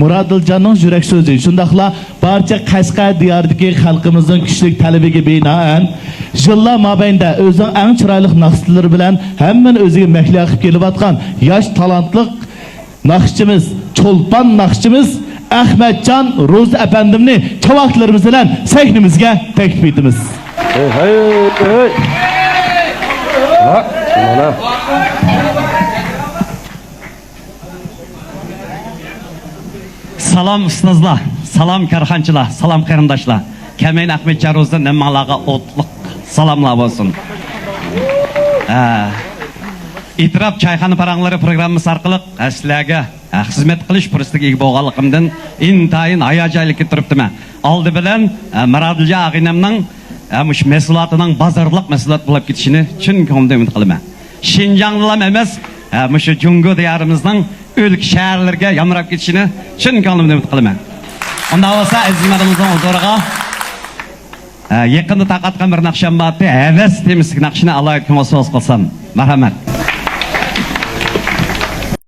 Muradilcanning yurak so'zi shundaqla barcha Qashqar diyoridagi xalqimizning kuchli talabiga binoan yillar mobaynida o'zining eng chiroyli naqshlari bilan hammani o'ziga mahliyo qilib kelayotgan yosh talantli naqshchimiz, cho'lpon naqshchimiz Ahmadjon Ro'z apandimni chavoqlarimiz bilan sahnamizga taklif etamiz. Salam ustozlar, salam karxanchilar, salam qarindoshlar. Kameyn Ahmadjon Ro'zdan nimalarga o'tliq salomlar bo'lsin. İtiraf çayxana paranglari programmasi orqali sizlarga xizmat qilish fursatiga ega bo'lganligimdan intayin hayajonli turibman. Oldi bilan Muradiljon ag'inamning mush mahsulotining bozorliq mahsulot bo'lib ketishini chin ko'ngildan umid qilaman. Shinjongdan emas, mush Jungo diyorimizning o'lik shaharlarga yamrab ketishini chin ko'ngildan umid qilaman. Unda bo'lsa azizlarimizning huzuriga yaqinda taqatgan bir naqshambatni havas temizlik naqshini alaykum so'z qilsam. Marhamat.